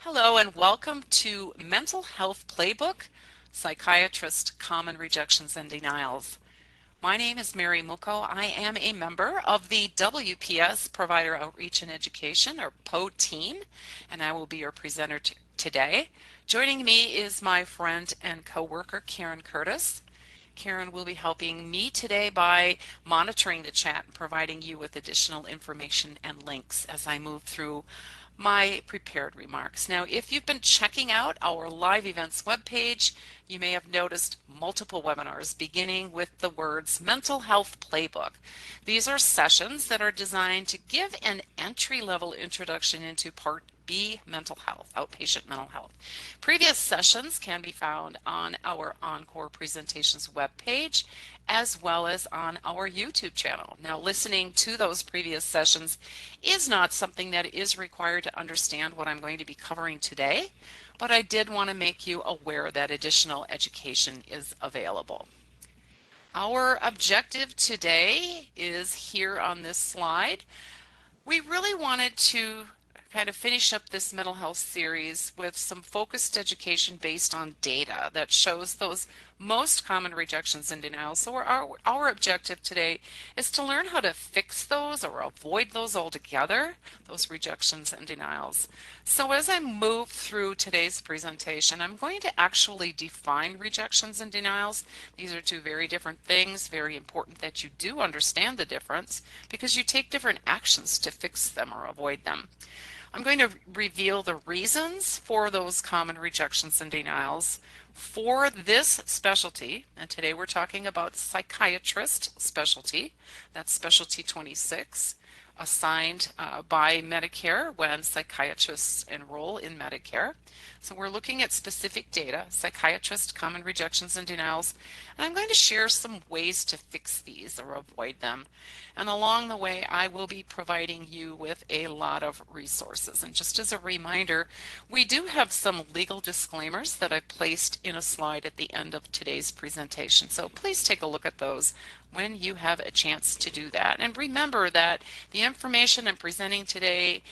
Hello and welcome to Mental Health Playbook, Psychiatrist, Common Rejections and Denials. My name is Mary Muko. I am a member of the WPS Provider Outreach and Education, or PO team, and I will be your presenter today. Joining me is my friend and coworker, Karen Curtis. Karen will be helping me today by monitoring the chat and providing you with additional information and links as I move through my prepared remarks. Now, if you've been checking out our live events webpage, you may have noticed multiple webinars beginning with the words Mental Health Playbook. These are sessions that are designed to give an entry-level introduction into Part B mental health, outpatient mental health. Previous sessions can be found on our Encore Presentations webpage as well as on our YouTube channel. Now, listening to those previous sessions is not something that is required to understand what I'm going to be covering today, but I did want to make you aware that additional education is available. Our objective today is here on this slide. We really wanted to kind of finish up this mental health series with some focused education based on data that shows those most common rejections and denials. So our objective today is to learn how to fix those or avoid those altogether, those rejections and denials. So as I move through today's presentation, I'm going to actually define rejections and denials. These are two very different things, very important that you do understand the difference because you take different actions to fix them or avoid them. I'm going to reveal the reasons for those common rejections and denials for this specialty, and today we're talking about psychiatrist specialty. That's specialty 26, assigned by Medicare when psychiatrists enroll in Medicare. So we're looking at specific data, psychiatrist, common rejections and denials, and I'm going to share some ways to fix these or avoid them. And along the way, I will be providing you with a lot of resources. And just as a reminder, we do have some legal disclaimers that I've placed in a slide at the end of today's presentation. So please take a look at those when you have a chance to do that. And remember that the information I'm presenting today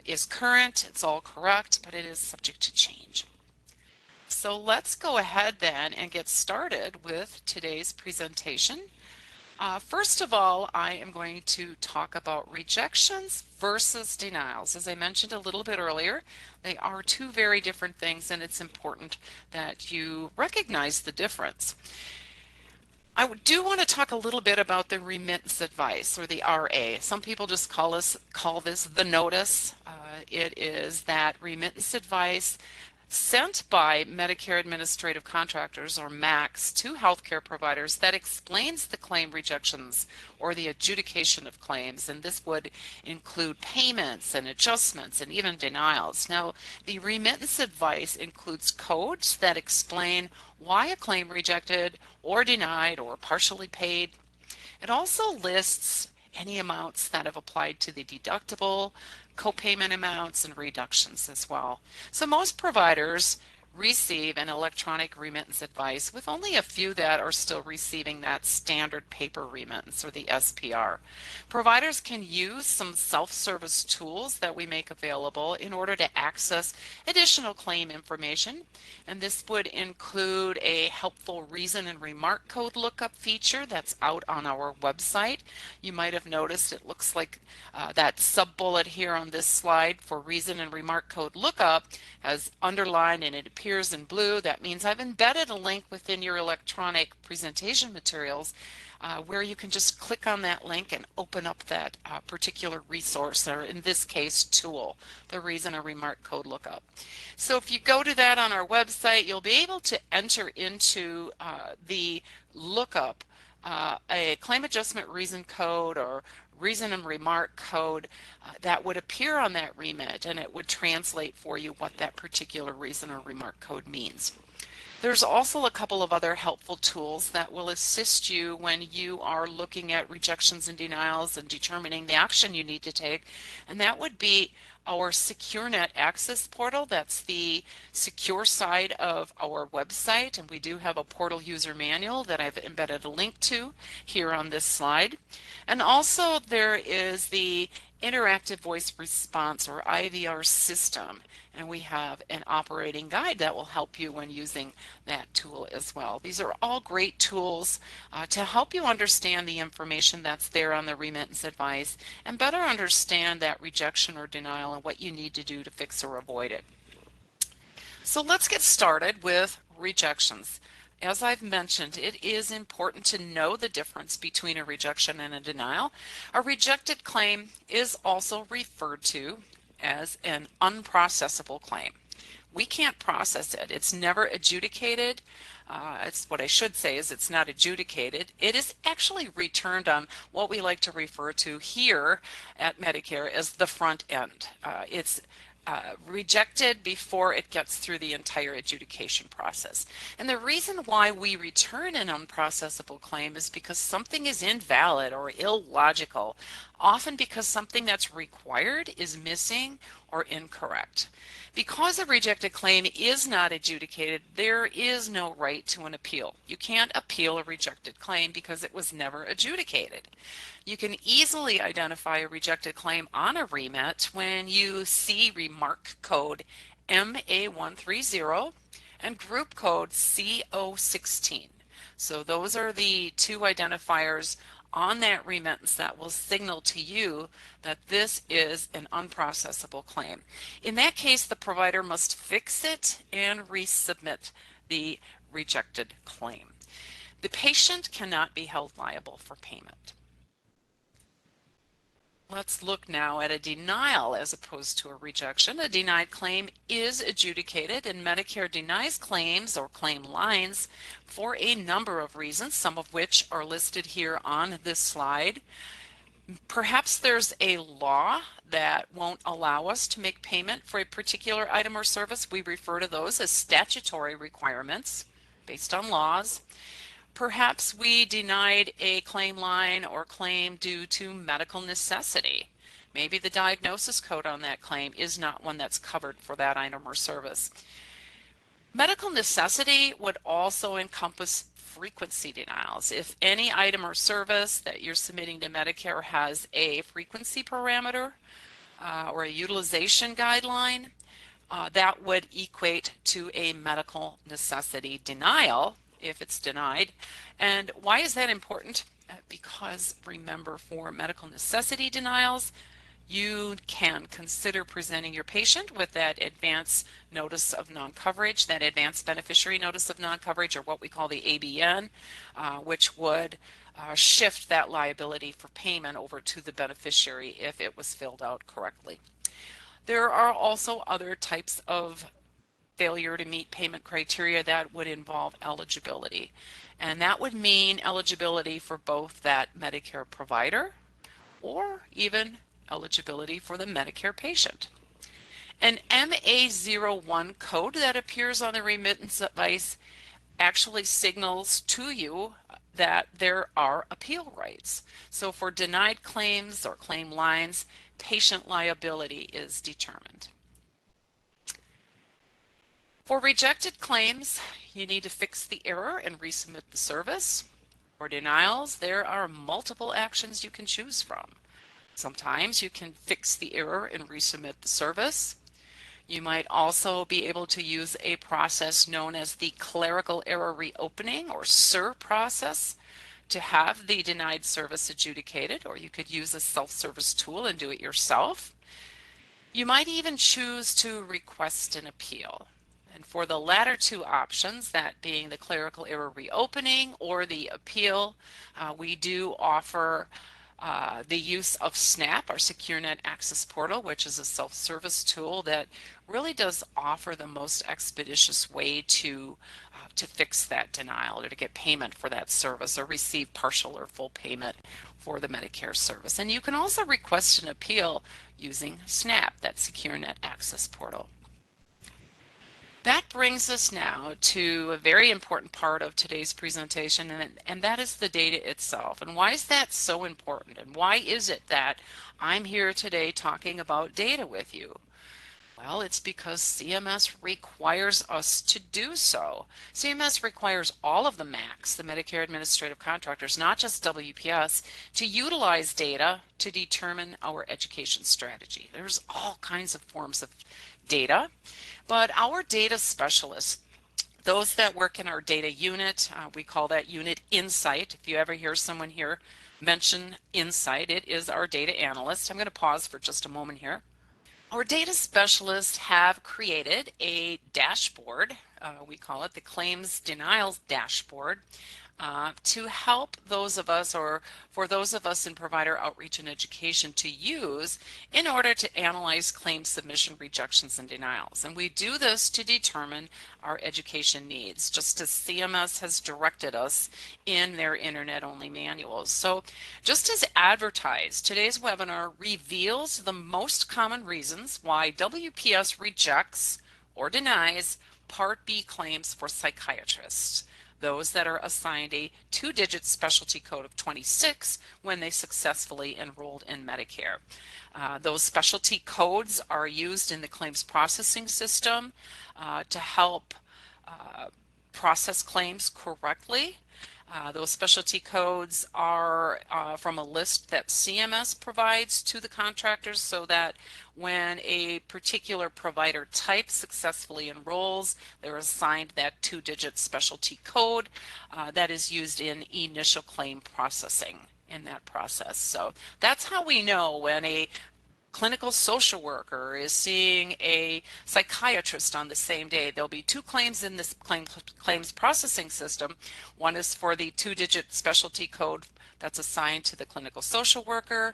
is current, it's all correct, but it is subject to change. So let's go ahead then and get started with today's presentation. First of all, I am going to talk about rejections versus denials. As I mentioned a little bit earlier, they are two very different things, and it's important that you recognize the difference. I do want to talk a little bit about the remittance advice, or the RA. Some people just call this the notice. It is that remittance advice sent by Medicare Administrative Contractors, or MACs, to healthcare providers that explains the claim rejections or the adjudication of claims, and this would include payments and adjustments and even denials. Now, the remittance advice includes codes that explain why a claim rejected or denied or partially paid. It also lists any amounts that have applied to the deductible, copayment amounts, and reductions as well. So most providers receive an electronic remittance advice, with only a few that are still receiving that standard paper remittance, or the SPR. Providers can use some self-service tools that we make available in order to access additional claim information, and this would include a helpful reason and remark code lookup feature that's out on our website. You might have noticed it looks like that sub-bullet here on this slide for reason and remark code lookup has underlined, and it appears in blue. That means I've embedded a link within your electronic presentation materials where you can just click on that link and open up that particular resource, or in this case tool, the reason or remark code lookup. So if you go to that on our website, you'll be able to enter into the lookup a claim adjustment reason code or reason and remark code that would appear on that remit, and it would translate for you what that particular reason or remark code means. There's also a couple of other helpful tools that will assist you when you are looking at rejections and denials and determining the action you need to take, and that would be our SecureNet Access portal. That's the secure side of our website, and we do have a portal user manual that I've embedded a link to here on this slide. And also there is the interactive voice response or IVR system, and we have an operating guide that will help you when using that tool as well. These are all great tools to help you understand the information that's there on the remittance advice and better understand that rejection or denial and what you need to do to fix or avoid it. So let's get started with rejections. As I've mentioned, it is important to know the difference between a rejection and a denial. A rejected claim is also referred to as an unprocessable claim. We can't process it. It's never adjudicated. It's what I should say is it's not adjudicated. It is actually returned on what we like to refer to here at Medicare as the front end. It's rejected before it gets through the entire adjudication process. And the reason why we return an unprocessable claim is because something is invalid or illogical, often because something that's required is missing or incorrect. Because a rejected claim is not adjudicated, there is no right to an appeal. You can't appeal a rejected claim because it was never adjudicated. You can easily identify a rejected claim on a remit when you see remark code MA130 and group code CO16. So those are the two identifiers on that remittance that will signal to you that this is an unprocessable claim. In that case, the provider must fix it and resubmit the rejected claim. The patient cannot be held liable for payment. Let's look now at a denial as opposed to a rejection. A denied claim is adjudicated, and Medicare denies claims or claim lines for a number of reasons, some of which are listed here on this slide. Perhaps there's a law that won't allow us to make payment for a particular item or service. We refer to those as statutory requirements based on laws. Perhaps we denied a claim line or claim due to medical necessity. Maybe the diagnosis code on that claim is not one that's covered for that item or service. Medical necessity would also encompass frequency denials. If any item or service that you're submitting to Medicare has a frequency parameter or a utilization guideline, that would equate to a medical necessity denial if it's denied. And why is that important? Because remember, for medical necessity denials, you can consider presenting your patient with that advance notice of non-coverage, that advanced beneficiary notice of non-coverage, or what we call the ABN, which would shift that liability for payment over to the beneficiary if it was filled out correctly. There are also other types of failure to meet payment criteria that would involve eligibility. And that would mean eligibility for both that Medicare provider or even eligibility for the Medicare patient. An MA01 code that appears on the remittance advice actually signals to you that there are appeal rights. So for denied claims or claim lines, patient liability is determined. For rejected claims, you need to fix the error and resubmit the service. For denials, there are multiple actions you can choose from. Sometimes you can fix the error and resubmit the service. You might also be able to use a process known as the clerical error reopening or CER process to have the denied service adjudicated, or you could use a self-service tool and do it yourself. You might even choose to request an appeal. And for the latter two options, that being the clerical error reopening or the appeal, we do offer the use of SNAP, our Secure Net Access Portal, which is a self-service tool that really does offer the most expeditious way to fix that denial or to get payment for that service or receive partial or full payment for the Medicare service. And you can also request an appeal using SNAP, that Secure Net Access Portal. That brings us now to a very important part of today's presentation, and that is the data itself. And why is that so important? And why is it that I'm here today talking about data with you? Well, it's because CMS requires us to do so. CMS requires all of the MACs, the Medicare Administrative Contractors, not just WPS, to utilize data to determine our education strategy. There's all kinds of forms of data, but our data specialists, those that work in our data unit, we call that unit Insight. If you ever hear someone here mention Insight, it is our data analyst. I'm going to pause for just a moment here. Our data specialists have created a dashboard. We call it the Claims Denials Dashboard. To help those of us, or for those of us in provider outreach and education, to use in order to analyze claim submission rejections and denials. And we do this to determine our education needs, just as CMS has directed us in their internet-only manuals. So just as advertised, today's webinar reveals the most common reasons why WPS rejects or denies Part B claims for psychiatrists, those that are assigned a 2-digit specialty code of 26 when they successfully enrolled in Medicare. Those specialty codes are used in the claims processing system to help process claims correctly. Those specialty codes are from a list that CMS provides to the contractors, so that when a particular provider type successfully enrolls, they're assigned that 2-digit specialty code that is used in initial claim processing in that process. So that's how we know when a clinical social worker is seeing a psychiatrist on the same day. There'll be 2 claims in this claims processing system. One is for the 2-digit specialty code that's assigned to the clinical social worker.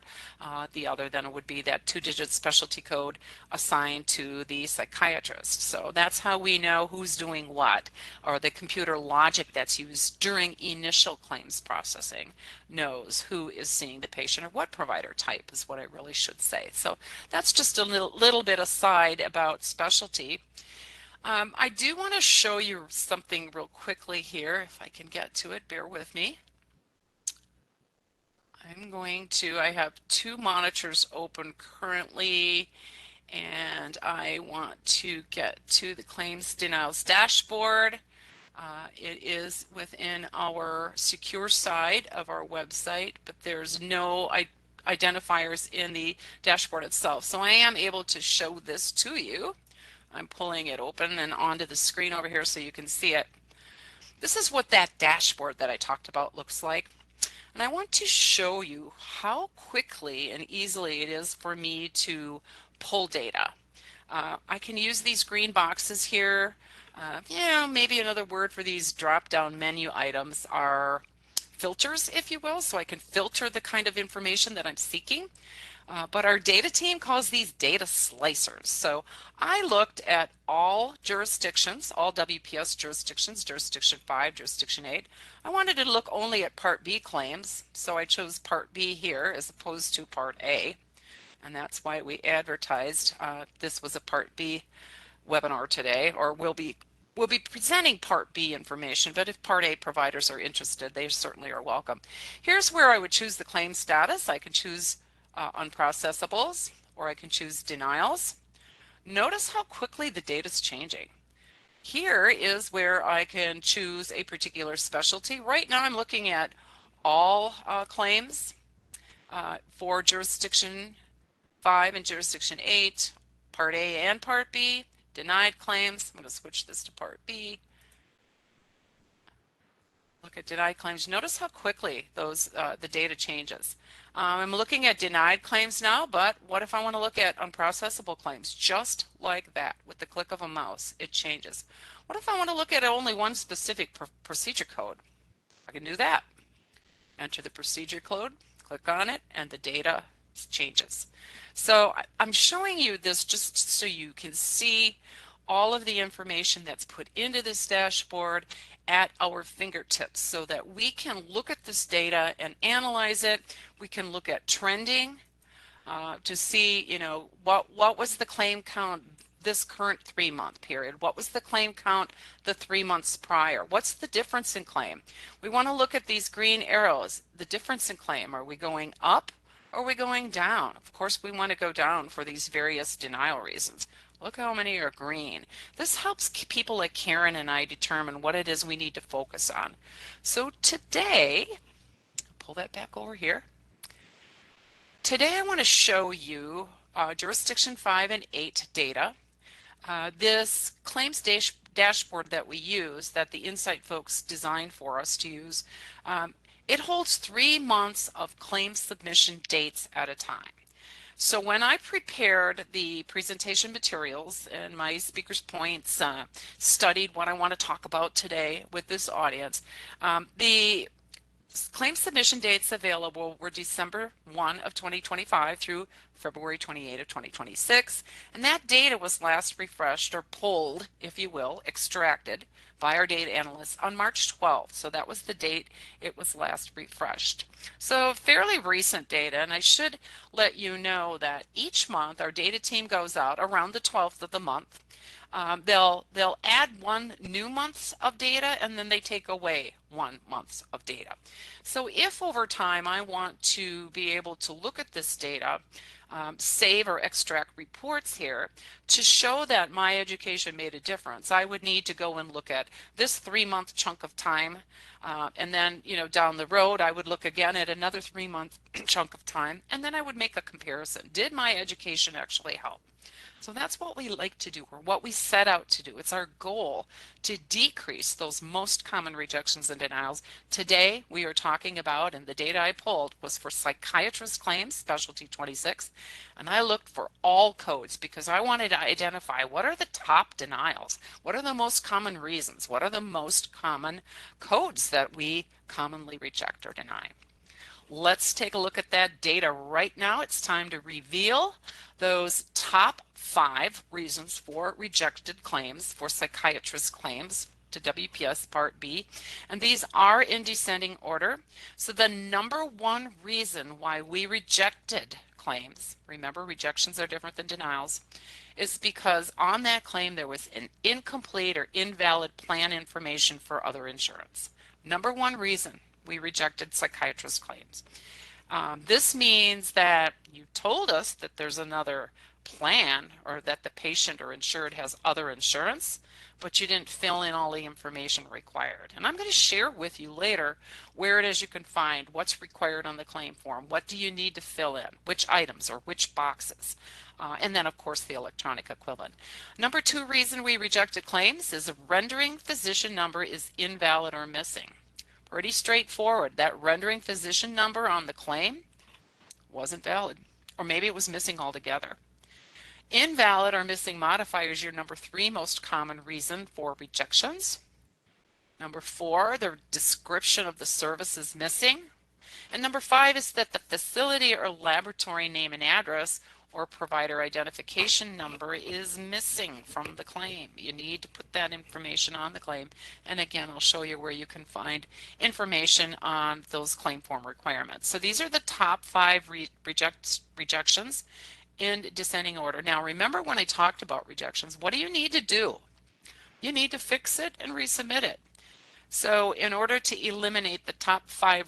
The other then would be that 2-digit specialty code assigned to the psychiatrist. So that's how we know who's doing what, or the computer logic that's used during initial claims processing knows who is seeing the patient, or what provider type is what I really should say. So that's just a little bit aside about specialty. I do want to show you something real quickly here, if I can get to it, bear with me. I have 2 monitors open currently, and I want to get to the claims denials dashboard. It is within our secure side of our website, but there's no identifiers in the dashboard itself. So I am able to show this to you. I'm pulling it open and onto the screen over here so you can see it. This is what that dashboard that I talked about looks like. And I want to show you how quickly and easily it is for me to pull data. I can use these green boxes here. Maybe another word for these drop-down menu items are filters, if you will, so I can filter the kind of information that I'm seeking. But our data team calls these data slicers. So I looked at all jurisdictions, all WPS jurisdictions, Jurisdiction 5, Jurisdiction 8. I wanted to look only at Part B claims, so I chose Part B here as opposed to Part A. And that's why we advertised this was a Part B webinar today, or we'll be presenting Part B information, but if Part A providers are interested, they certainly are welcome. Here's where I would choose the claim status. I can choose unprocessables, or I can choose denials. Notice how quickly the data is changing. Here is where I can choose a particular specialty. Right now I'm looking at all claims for Jurisdiction 5 and Jurisdiction 8, Part A and Part B, denied claims. I'm going to switch this to Part B. Look at denied claims. Notice how quickly the data changes. I'm looking at denied claims now, but what if I want to look at unprocessable claims? Just like that, with the click of a mouse, it changes. What if I want to look at only one specific procedure code? I can do that. Enter the procedure code, click on it, and the data changes. So I'm showing you this just so you can see all of the information that's put into this dashboard at our fingertips, so that we can look at this data and analyze it. We can look at trending to see, what was the claim count this current 3-month period? What was the claim count the 3 months prior? What's the difference in claim? We want to look at these green arrows. The difference in claim, are we going up or are we going down? Of course we want to go down for these various denial reasons. Look how many are green. This helps people like Karen and I determine what it is we need to focus on. So today, pull that back over here. Today I want to show you jurisdiction 5 and 8 data. This claims dashboard that we use, that the Insight folks designed for us to use, it holds 3 months of claim submission dates at a time. So when I prepared the presentation materials and my speaker's points, studied what I want to talk about today with this audience, the claim submission dates available were December 1 of 2025 through February 28 of 2026, and that data was last refreshed or pulled, if you will, extracted by our data analysts on March 12th. So that was the date it was last refreshed. So fairly recent data, and I should let you know that each month our data team goes out around the 12th of the month. They'll add 1 new month of data, and then they take away 1 month of data. So if over time I want to be able to look at this data, save or extract reports here to show that my education made a difference, I would need to go and look at this 3-month chunk of time, and then down the road I would look again at another 3-month chunk of time, and then I would make a comparison. Did my education actually help? So that's what we like to do, or what we set out to do. It's our goal to decrease those most common rejections and denials. Today we are talking about, and the data I pulled was for psychiatrist claims, specialty 26, and I looked for all codes because I wanted to identify what are the top denials, what are the most common reasons, what are the most common codes that we commonly reject or deny. Let's take a look at that data right now. It's time to reveal those top 5 reasons for rejected claims, for psychiatrist claims to WPS Part B, and these are in descending order. So the number 1 reason why we rejected claims, remember rejections are different than denials, is because on that claim there was an incomplete or invalid plan information for other insurance. Number 1 reason we rejected psychiatrist claims. This means that you told us that there's another plan, or that the patient or insured has other insurance, but you didn't fill in all the information required. And I'm going to share with you later where it is you can find what's required on the claim form, what do you need to fill in, which items or which boxes, and then of course the electronic equivalent. Number 2 reason we rejected claims is a rendering physician number is invalid or missing. Pretty straightforward. That rendering physician number on the claim wasn't valid, or maybe it was missing altogether. Invalid or missing modifier is your number 3 most common reason for rejections. Number 4, the description of the service is missing. And number 5 is that the facility or laboratory name and address or provider identification number is missing from the claim. You need to put that information on the claim. And again, I'll show you where you can find information on those claim form requirements. So these are the top 5 rejections in descending order. Now remember when I talked about rejections, what do you need to do? You need to fix it and resubmit it. So in order to eliminate the top 5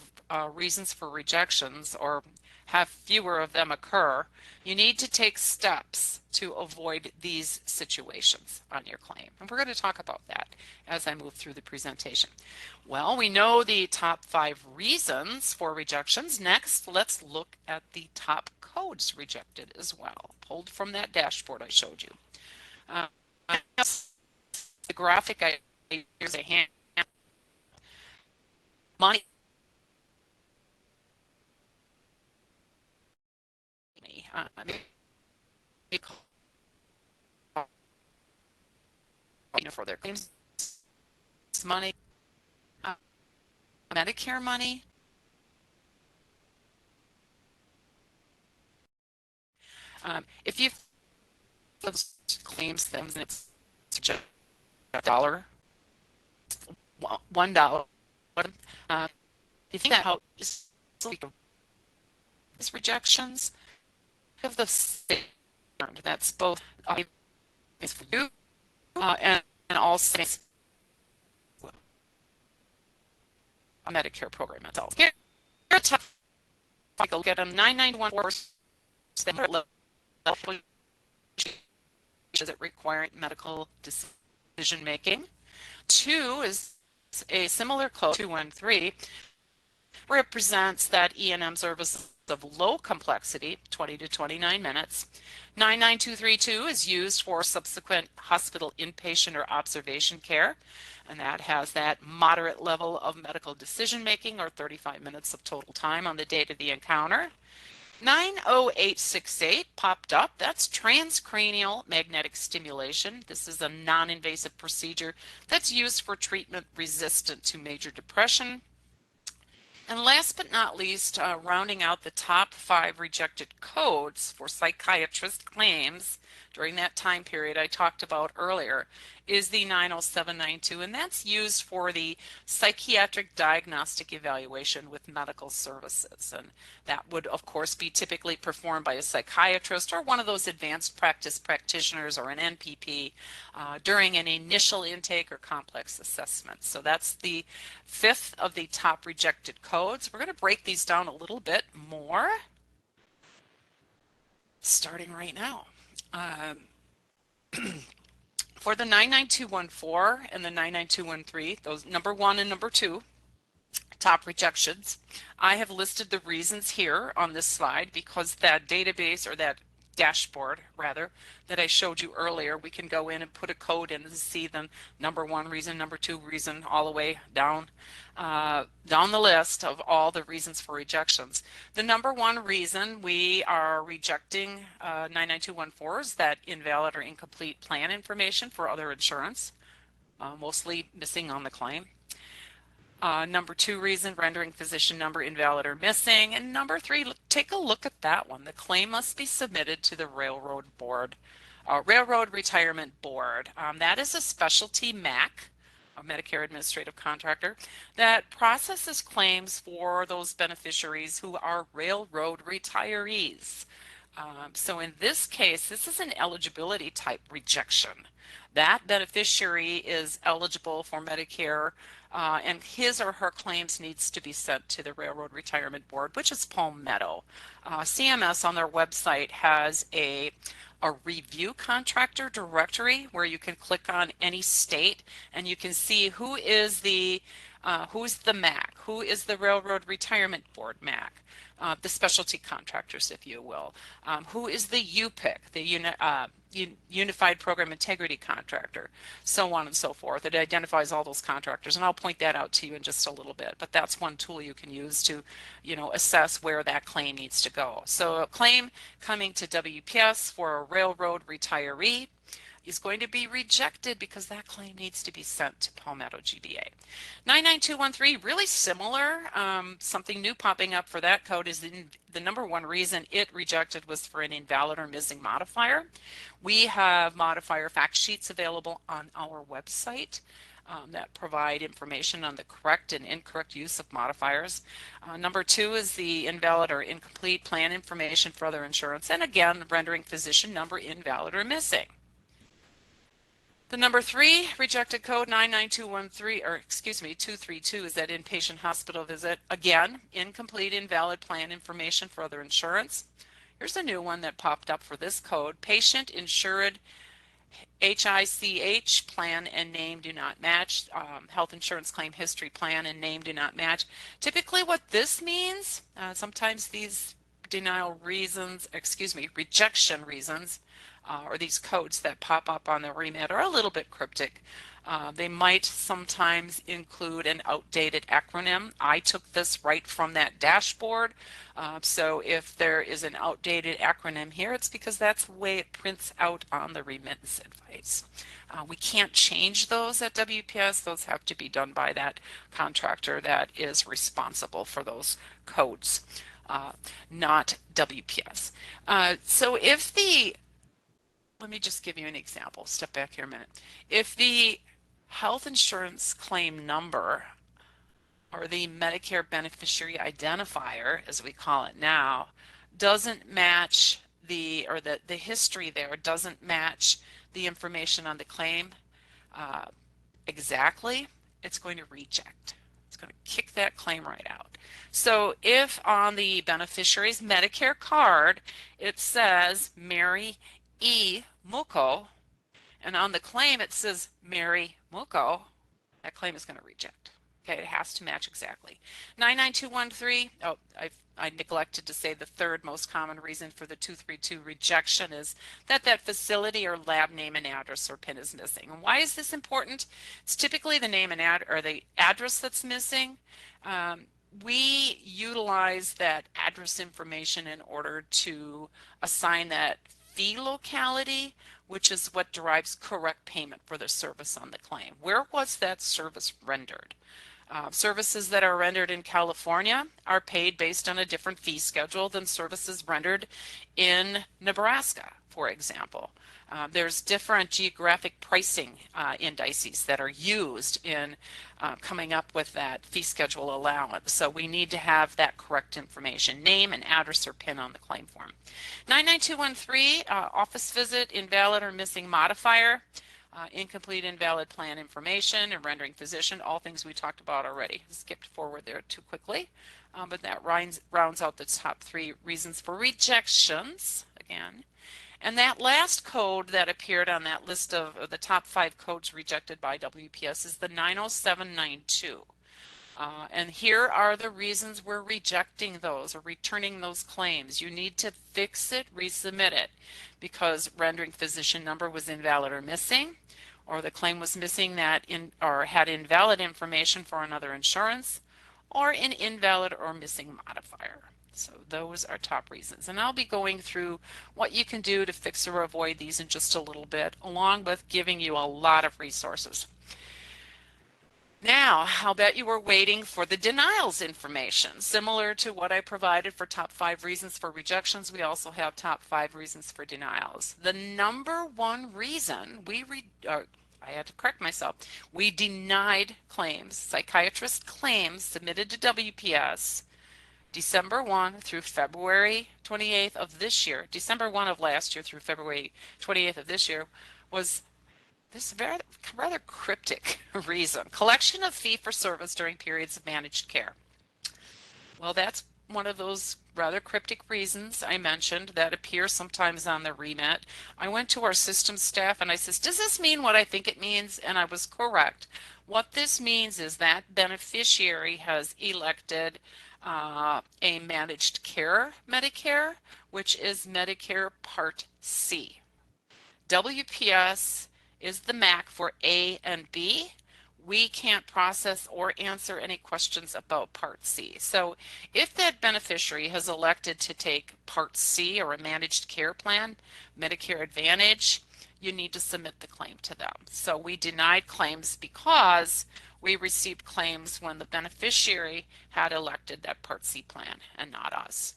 reasons for rejections, or have fewer of them occur, you need to take steps to avoid these situations on your claim. And we're going to talk about that as I move through the presentation. Well, we know the top 5 reasons for rejections. Next, let's look at the top codes rejected as well, pulled from that dashboard I showed you. The graphic here's a hand. Money. For their claims, money, Medicare money, if you claims them, it's $1, $1. You think that how is rejections of the state, that's both for you and also a Medicare program itself. Here, take a look at a 991 that require medical decision making. 2 is a similar code, 213, represents that E&M service of low complexity, 20 to 29 minutes. 99232 is used for subsequent hospital inpatient or observation care, and that has that moderate level of medical decision making, or 35 minutes of total time on the date of the encounter. 90868 popped up. That's transcranial magnetic stimulation. This is a non-invasive procedure that's used for treatment resistant to major depression. And last but not least, rounding out the top 5 rejected codes for psychiatrist claims during that time period I talked about earlier is the 90792, and that's used for the psychiatric diagnostic evaluation with medical services. And that would, of course, be typically performed by a psychiatrist or one of those advanced practice practitioners or an NPP during an initial intake or complex assessment. So that's the 5th of the top rejected codes. We're going to break these down a little bit more, starting right now. For the 99214 and the 99213, those number 1 and number 2, top rejections, I have listed the reasons here on this slide because that database, or that dashboard rather, that I showed you earlier, we can go in and put a code in and see the number 1 reason, number 2 reason, all the way down the list of all the reasons for rejections. The number 1 reason we are rejecting 99214 is that invalid or incomplete plan information for other insurance, mostly missing on the claim. Number 2 reason, rendering physician number invalid or missing. And number 3, take a look at that one. The claim must be submitted to the Railroad Retirement Board. That is a specialty MAC, a Medicare Administrative Contractor, that processes claims for those beneficiaries who are railroad retirees. So in this case, this is an eligibility type rejection. That beneficiary is eligible for Medicare, and his or her claims needs to be sent to the Railroad Retirement Board, which is Palmetto. CMS on their website has a review contractor directory where you can click on any state and you can see who's the MAC, who is the Railroad Retirement Board MAC. The specialty contractors, if you will. Who is the UPIC, the Unified Program Integrity Contractor, so on and so forth. It identifies all those contractors, and I'll point that out to you in just a little bit. But that's one tool you can use to, assess where that claim needs to go. So a claim coming to WPS for a railroad retiree is going to be rejected because that claim needs to be sent to Palmetto GBA. 99213, really similar. Something new popping up for that code is the number 1 reason it rejected was for an invalid or missing modifier. We have modifier fact sheets available on our website that provide information on the correct and incorrect use of modifiers. Number 2 is the invalid or incomplete plan information for other insurance, and again, rendering physician number invalid or missing. The number 3 rejected code 232 is that inpatient hospital visit. Again, incomplete, invalid plan information for other insurance. Here's a new one that popped up for this code. Patient insured HICH plan and name do not match. Health insurance claim history plan and name do not match. Typically what this means, sometimes these rejection reasons, or these codes that pop up on the remit are a little bit cryptic. They might sometimes include an outdated acronym. I took this right from that dashboard. So if there is an outdated acronym here, it's because that's the way it prints out on the remittance advice. We can't change those at WPS. Those have to be done by that contractor that is responsible for those codes, not WPS. Let me just give you an example. Step back here a minute. If the health insurance claim number, or the Medicare beneficiary identifier, as we call it now, doesn't match the history there doesn't match the information on the claim exactly, it's going to reject. It's going to kick that claim right out. So if on the beneficiary's Medicare card it says Mary E. Muko, and on the claim it says Mary Muko, that claim is going to reject. Okay, it has to match exactly. 99213, oh, I neglected to say the third most common reason for the 232 rejection is that that facility or lab name and address or PIN is missing. And why is this important? It's typically the name and or the address that's missing. We utilize that address information in order to assign that fee locality, which is what derives correct payment for the service on the claim. Where was that service rendered? Services that are rendered in California are paid based on a different fee schedule than services rendered in Nebraska, for example. There's different geographic pricing indices that are used in coming up with that fee schedule allowance. So we need to have that correct information, name and address or PIN on the claim form. 99213, office visit, invalid or missing modifier. Incomplete, invalid plan information, and rendering physician, all things we talked about already. Skipped forward there too quickly, but that rounds out the top 3 reasons for rejections again. And that last code that appeared on that list of the top 5 codes rejected by WPS is the 90792. And here are the reasons we're rejecting those or returning those claims. You need to fix it, resubmit it, because rendering physician number was invalid or missing, or the claim was missing that or had invalid information for another insurance, or an invalid or missing modifier. So those are top reasons. And I'll be going through what you can do to fix or avoid these in just a little bit, along with giving you a lot of resources. Now, I'll bet you were waiting for the denials information. Similar to what I provided for top 5 reasons for rejections, we also have top 5 reasons for denials. The number 1 reason I had to correct myself, we denied claims, psychiatrist claims submitted to WPS December 1 through February 28th of this year, December 1 of last year through February 28th of this year, was this rather cryptic reason. Collection of fee for service during periods of managed care. Well, that's one of those rather cryptic reasons I mentioned that appear sometimes on the remit. I went to our systems staff and I said, does this mean what I think it means? And I was correct. What this means is that beneficiary has elected a managed care Medicare, which is Medicare Part C. WPS is the MAC for A and B. We can't process or answer any questions about Part C. So if that beneficiary has elected to take Part C or a managed care plan, Medicare Advantage, you need to submit the claim to them. So we denied claims because we received claims when the beneficiary had elected that Part C plan and not us.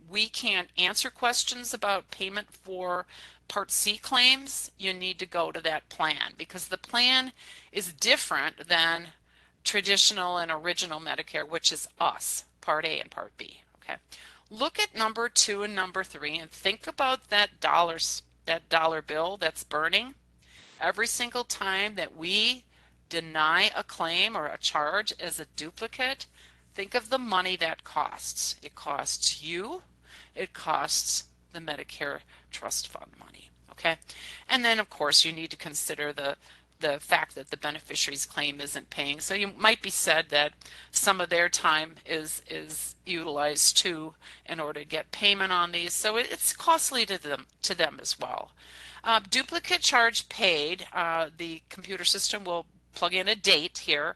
We can't answer questions about payment for Part C claims. You need to go to that plan because the plan is different than traditional and original Medicare, which is us, Part A and Part B. Okay. Look at number 2 and number 3 and think about that dollar bill that's burning. Every single time that we deny a claim or a charge as a duplicate, think of the money that costs. It costs you, it costs the Medicare trust fund money, okay? And then of course you need to consider the fact that the beneficiary's claim isn't paying. So you might be said that some of their time is utilized too in order to get payment on these. So it's costly to them as well. Duplicate charge paid, the computer system will plug in a date here,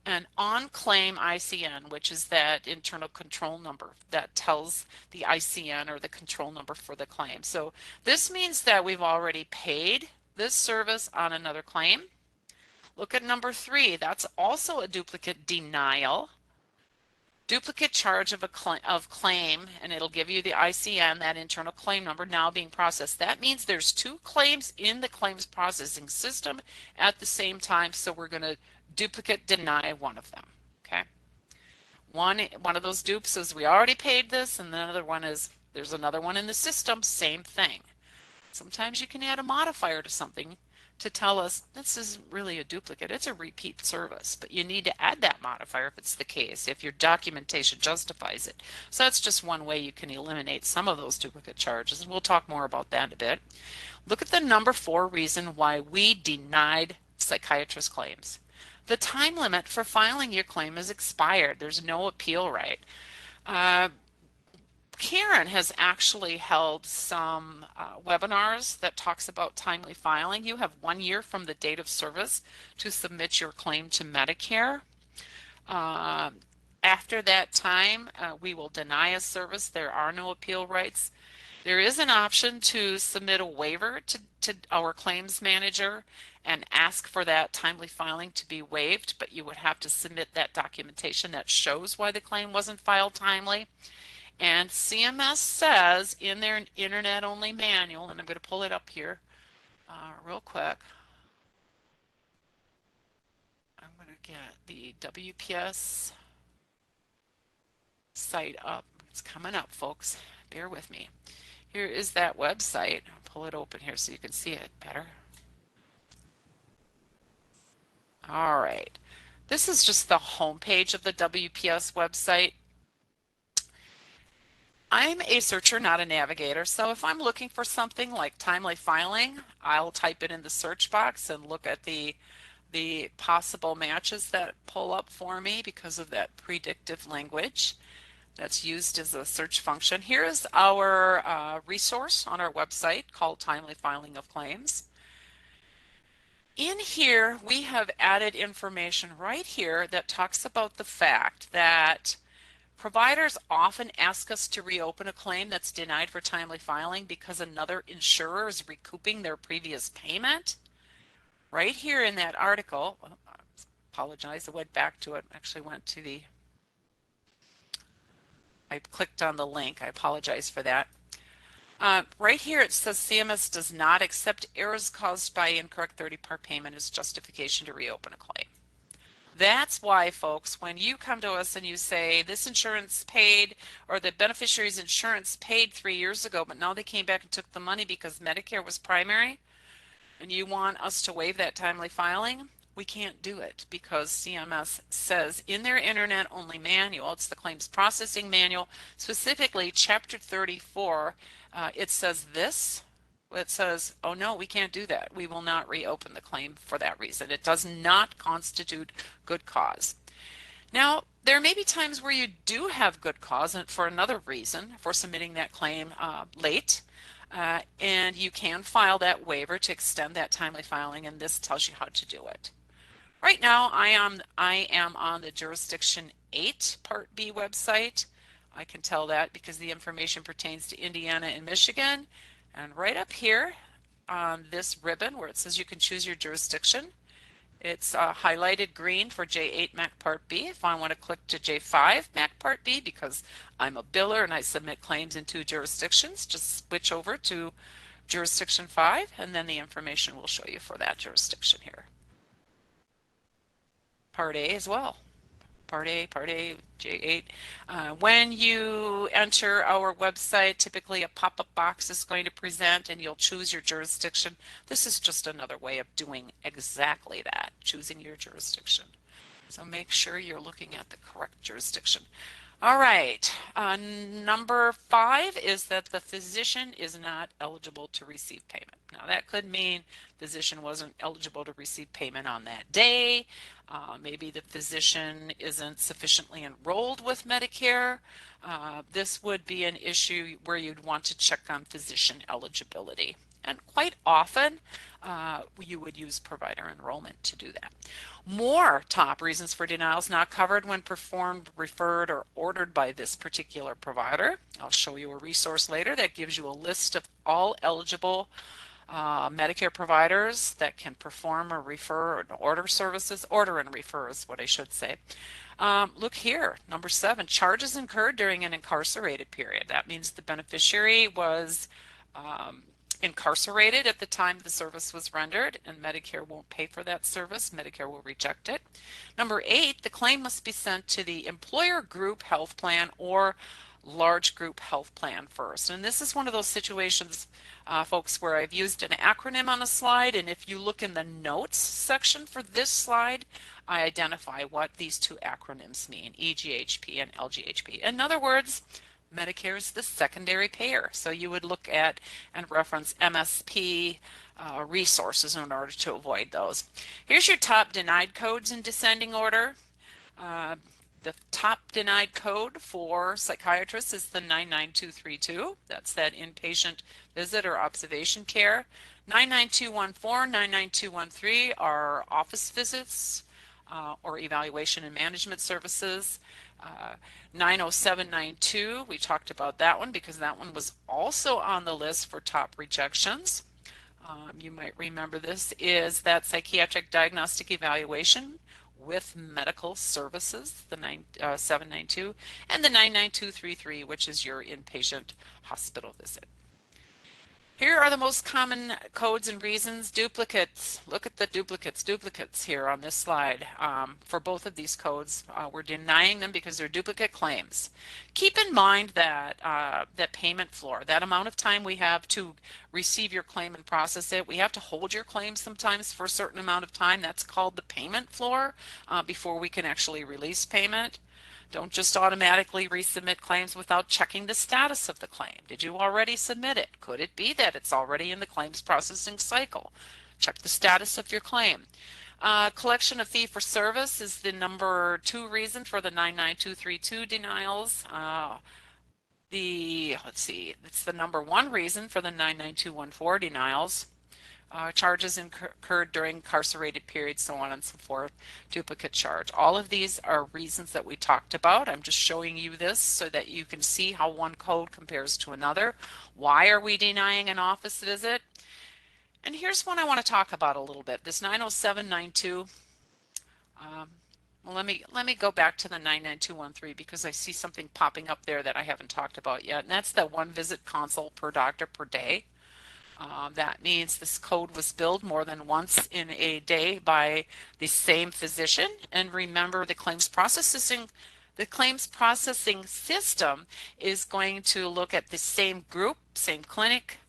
an on-claim ICN, which is that internal control number that tells the ICN or the control number for the claim. So this means that we've already paid this service on another claim. Look at number 3. That's also a duplicate denial. Duplicate charge of claim, and it'll give you the ICN, that internal claim number, now being processed. That means there's 2 claims in the claims processing system at the same time, so we're going to duplicate deny one of them. Okay, one of those dupes is we already paid this, and the other one is there's another one in the system, same thing. Sometimes you can add a modifier to something to tell us this isn't really a duplicate, it's a repeat service. But you need to add that modifier if it's the case, if your documentation justifies it. So that's just one way you can eliminate some of those duplicate charges, and we'll talk more about that in a bit. Look at the number 4 reason why we denied psychiatrist claims. The time limit for filing your claim is expired. There's no appeal right. Uh, Karen has actually held some webinars that talks about timely filing. You have 1 year from the date of service to submit your claim to Medicare. Uh, After that time, we will deny a service. There are no appeal rights. There is an option to submit a waiver to our claims manager and ask for that timely filing to be waived, but you would have to submit that documentation that shows why the claim wasn't filed timely. And CMS says in their internet-only manual, and I'm going to pull it up here real quick. I'm going to get the WPS site up. It's coming up, folks. Bear with me. Here is that website. I'll pull it open here so you can see it better. All right. This is just the home page of the WPS website. I'm a searcher, not a navigator, so if I'm looking for something like timely filing, I'll type it in the search box and look at the possible matches that pull up for me because of that predictive language that's used as a search function. Here is our resource on our website called Timely Filing of Claims. In here, we have added information right here that talks about the fact that providers often ask us to reopen a claim that's denied for timely filing because another insurer is recouping their previous payment. Right here in that article, I apologize, I went back to it, actually went to the, I clicked on the link, I apologize for that. Right here it says CMS does not accept errors caused by incorrect 30-part payment as justification to reopen a claim. That's why, folks, when you come to us and you say this insurance paid or the beneficiary's insurance paid 3 years ago, but now they came back and took the money because Medicare was primary, and you want us to waive that timely filing, we can't do it because CMS says in their internet-only manual, it's the claims processing manual, specifically Chapter 34, it says this. It says, oh no, we can't do that. We will not reopen the claim for that reason. It does not constitute good cause. Now, there may be times where you do have good cause and for another reason for submitting that claim late. And you can file that waiver to extend that timely filing, and this tells you how to do it. Right now, I am on the Jurisdiction 8 Part B website. I can tell that because the information pertains to Indiana and Michigan. And right up here on this ribbon where it says you can choose your jurisdiction, it's highlighted green for J8 MAC Part B. If I want to click to J5 MAC Part B because I'm a biller and I submit claims in 2 jurisdictions, just switch over to Jurisdiction 5 and then the information will show you for that jurisdiction here. Part A as well. Part A, J8. When you enter our website, typically a pop-up box is going to present and you'll choose your jurisdiction. This is just another way of doing exactly that, choosing your jurisdiction. So make sure you're looking at the correct jurisdiction. All right, number 5 is that the physician is not eligible to receive payment. Now that could mean physician wasn't eligible to receive payment on that day. Maybe the physician isn't sufficiently enrolled with Medicare. This would be an issue where you'd want to check on physician eligibility. And quite often, you would use provider enrollment to do that. More top reasons for denials not covered when performed, referred, or ordered by this particular provider. I'll show you a resource later that gives you a list of all eligible Medicare providers that can perform or refer or order services. Order and refer is what I should say. Look here, number 7, charges incurred during an incarcerated period. That means the beneficiary was incarcerated at the time the service was rendered, and Medicare won't pay for that service. Medicare will reject it. Number 8, the claim must be sent to the employer group health plan or large group health plan first. And this is one of those situations, folks, where I've used an acronym on a slide, and if you look in the notes section for this slide, I identify what these two acronyms mean, EGHP and LGHP. In other words, Medicare is the secondary payer. So you would look at and reference MSP resources in order to avoid those. Here's your top denied codes in descending order. Uh, the top denied code for psychiatrists is the 99232. That's that inpatient visit or observation care. 99214, 99213 are office visits or evaluation and management services. 90792, we talked about that one because that one was also on the list for top rejections. You might remember this is that psychiatric diagnostic evaluation with medical services, the 792, and the 99233, which is your inpatient hospital visit. Here are the most common codes and reasons. Duplicates. Look at the duplicates here on this slide. For both of these codes, we're denying them because they're duplicate claims. Keep in mind that that payment floor, that amount of time we have to receive your claim and process it, we have to hold your claim sometimes for a certain amount of time. That's called the payment floor before we can actually release payment. Don't just automatically resubmit claims without checking the status of the claim. Did you already submit it? Could it be that it's already in the claims processing cycle? Check the status of your claim. Collection of fee for service is the number 2 reason for the 99232 denials. Let's see, it's the number 1 reason for the 99214 denials. Charges incurred during incarcerated periods, so on and so forth, duplicate charge. All of these are reasons that we talked about. I'm just showing you this so that you can see how one code compares to another. Why are we denying an office visit? And here's one I want to talk about a little bit, this 90792. Well, let me go back to the 99213 because I see something popping up there that I haven't talked about yet, and that's the 1 visit consult per doctor per day. That means this code was billed more than once in a day by the same physician. And remember, the claims processing system is going to look at the same group, same clinic,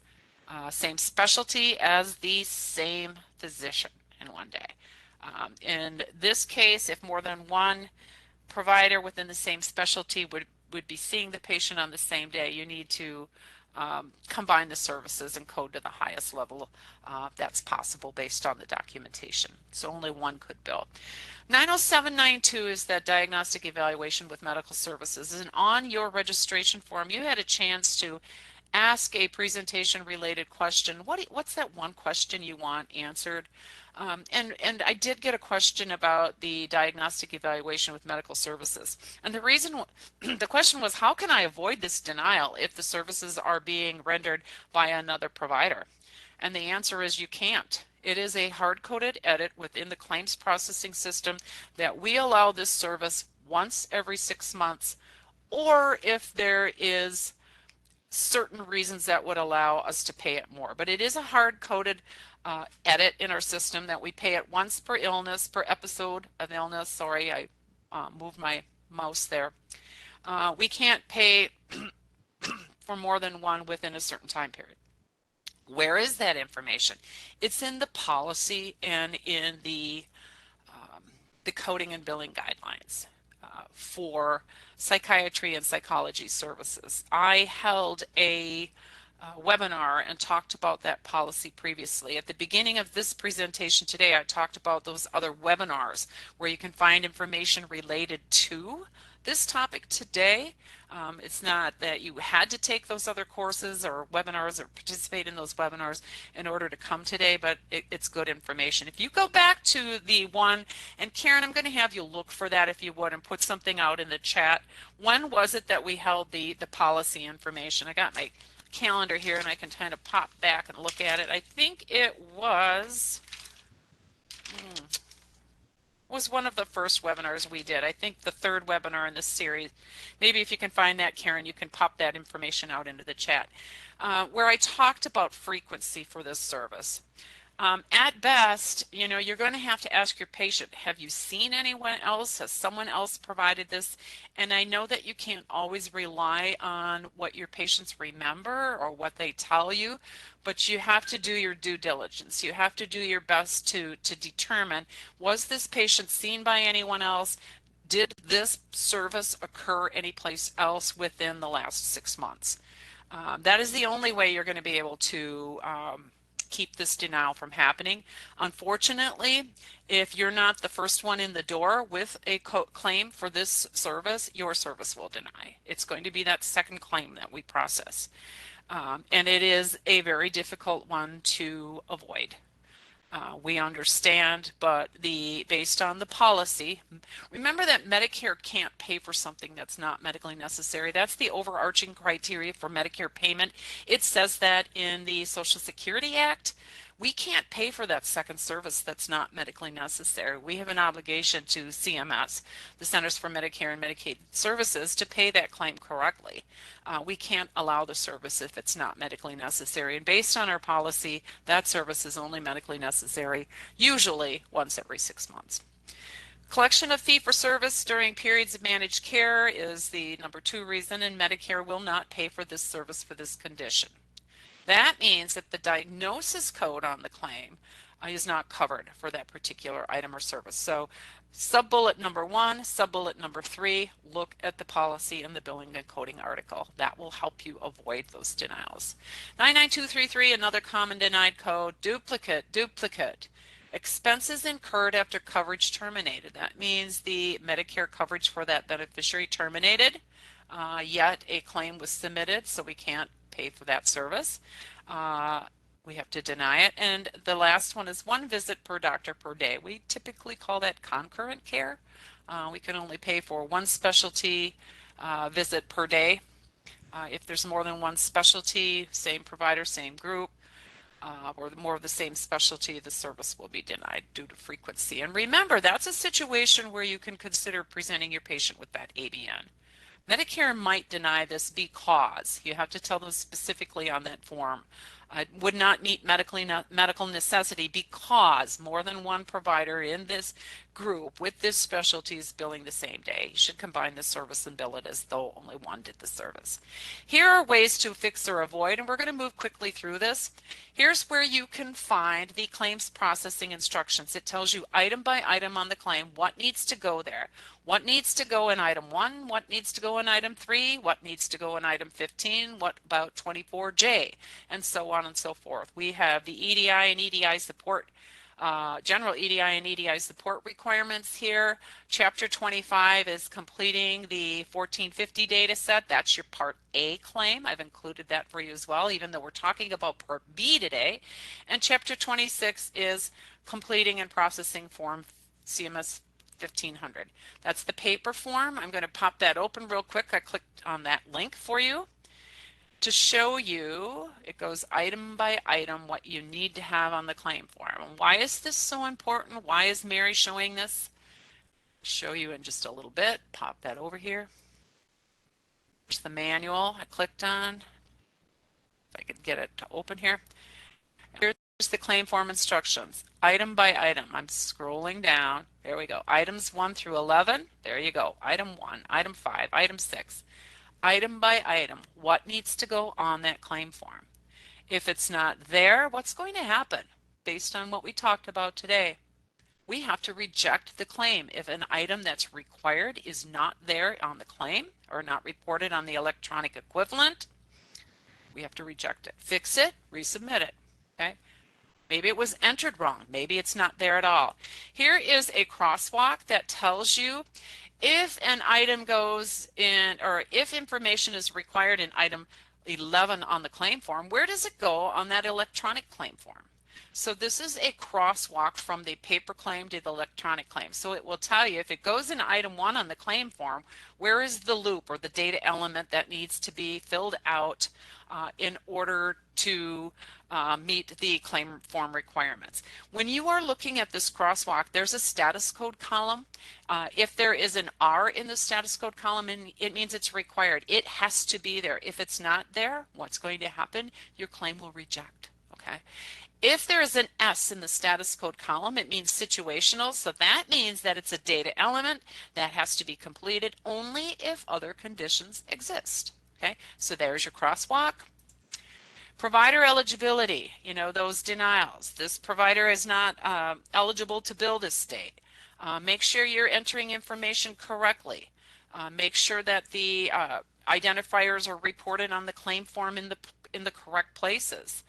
same specialty as the same physician in one day. In this case, if more than one provider within the same specialty would be seeing the patient on the same day, you need to combine the services and code to the highest level that's possible based on the documentation. So only one could bill. 90792 is that diagnostic evaluation with medical services. And on your registration form, you had a chance to ask a presentation related question. What's that one question you want answered? And I did get a question about the diagnostic evaluation with medical services. And the reason, the question was, how can I avoid this denial if the services are being rendered by another provider? And the answer is you can't. It is a hard-coded edit within the claims processing system that we allow this service once every 6 months, or if there is certain reasons that would allow us to pay it more. But it is a hard-coded edit in our system that we pay it once per illness, per episode of illness. Sorry, I moved my mouse there. We can't pay for more than one within a certain time period. Where is that information? It's in the policy and in the coding and billing guidelines for psychiatry and psychology services. I held a webinar and talked about that policy previously. At the beginning of this presentation today, I talked about those other webinars where you can find information related to this topic today. It's not that you had to take those other courses or webinars or participate in those webinars in order to come today, but it's good information. If you go back to the one, and Karen, I'm going to have you look for that if you would and put something out in the chat. When was it that we held the policy information? I got my calendar here and I can kind of pop back and look at it. I think it was one of the first webinars we did. I think the 3rd webinar in this series. Maybe if you can find that, Karen, you can pop that information out into the chat, where I talked about frequency for this service. At best, you know, you're going to have to ask your patient, have you seen anyone else? Has someone else provided this? And I know that you can't always rely on what your patients remember or what they tell you, but you have to do your due diligence. You have to do your best to determine, was this patient seen by anyone else? Did this service occur anyplace else within the last 6 months? That is the only way you're going to be able to keep this denial from happening. Unfortunately, if you're not the first one in the door with a claim for this service, your service will deny. It's going to be that second claim that we process. And it is a very difficult one to avoid. We understand, but based on the policy, remember that Medicare can't pay for something that's not medically necessary. That's the overarching criteria for Medicare payment. It says that in the Social Security Act. We can't pay for that second service that's not medically necessary. We have an obligation to CMS, the Centers for Medicare and Medicaid Services, to pay that claim correctly. We can't allow the service if it's not medically necessary. And based on our policy, that service is only medically necessary, usually once every 6 months. Collection of fee-for-service during periods of managed care is the number 2 reason, and Medicare will not pay for this service for this condition. That means that the diagnosis code on the claim is not covered for that particular item or service. So sub-bullet number 1, sub-bullet number 3, look at the policy in the billing and coding article. That will help you avoid those denials. 99233, another common denied code, duplicate. Expenses incurred after coverage terminated. That means the Medicare coverage for that beneficiary terminated, yet a claim was submitted, so we can't pay for that service. We have to deny it. And the last one is 1 visit per doctor per day. We typically call that concurrent care. We can only pay for 1 specialty visit per day. If there's more than 1 specialty, same provider, same group, or more of the same specialty, the service will be denied due to frequency. And remember, that's a situation where you can consider presenting your patient with that ABN. Medicare might deny this because you have to tell them specifically on that form. Would not meet medical necessity because more than 1 provider in this group with this specialty is billing the same day. You should combine the service and bill it as though only 1 did the service. Here are ways to fix or avoid, and we're going to move quickly through this. Here's where you can find the claims processing instructions. It tells you item by item on the claim what needs to go there. What needs to go in item 1, what needs to go in item 3, what needs to go in item 15, what about 24J, and so on and so forth. We have the EDI and EDI support, general EDI and EDI support requirements here. Chapter 25 is completing the 1450 data set. That's your Part A claim. I've included that for you as well, even though we're talking about Part B today. And Chapter 26 is completing and processing Form CMS 1500. That's the paper form. I'm going to pop that open real quick. I clicked on that link for you to show you. It goes item by item what you need to have on the claim form. And why is this so important? Why is Mary showing this? Show you in just a little bit. Pop that over here. There's the manual I clicked on. If I could get it to open here. Here's the claim form instructions, item by item. I'm scrolling down. There we go. Items 1 through 11. There you go. Item 1, item 5, item 6. Item by item, what needs to go on that claim form? If it's not there, what's going to happen? Based on what we talked about today, we have to reject the claim. If an item that's required is not there on the claim or not reported on the electronic equivalent, we have to reject it. Fix it, resubmit it. Okay? Maybe it was entered wrong. Maybe it's not there at all. Here is a crosswalk that tells you if an item goes in, or if information is required in item 11 on the claim form, where does it go on that electronic claim form? So this is a crosswalk from the paper claim to the electronic claim. So it will tell you if it goes in item 1 on the claim form, where is the loop or the data element that needs to be filled out in order to meet the claim form requirements. When you are looking at this crosswalk, there's a status code column. If there is an R in the status code column, it means it's required. It has to be there. If it's not there, what's going to happen? Your claim will reject. Okay. If there is an S in the status code column, it means situational, so that means that it's a data element that has to be completed only if other conditions exist. Okay, so there's your crosswalk. Provider eligibility, those denials. This provider is not eligible to bill this state. Make sure you're entering information correctly. Make sure that the identifiers are reported on the claim form in the correct places.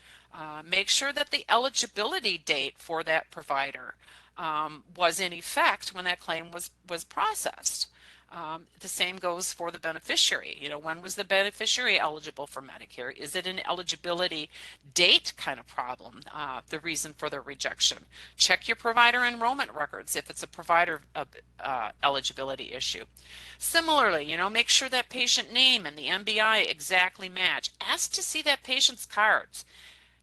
Make sure that the eligibility date for that provider was in effect when that claim was processed. The same goes for the beneficiary. When was the beneficiary eligible for Medicare? Is it an eligibility date kind of problem, the reason for the rejection? Check your provider enrollment records if it's a provider eligibility issue. Similarly, make sure that patient name and the MBI exactly match. Ask to see that patient's cards.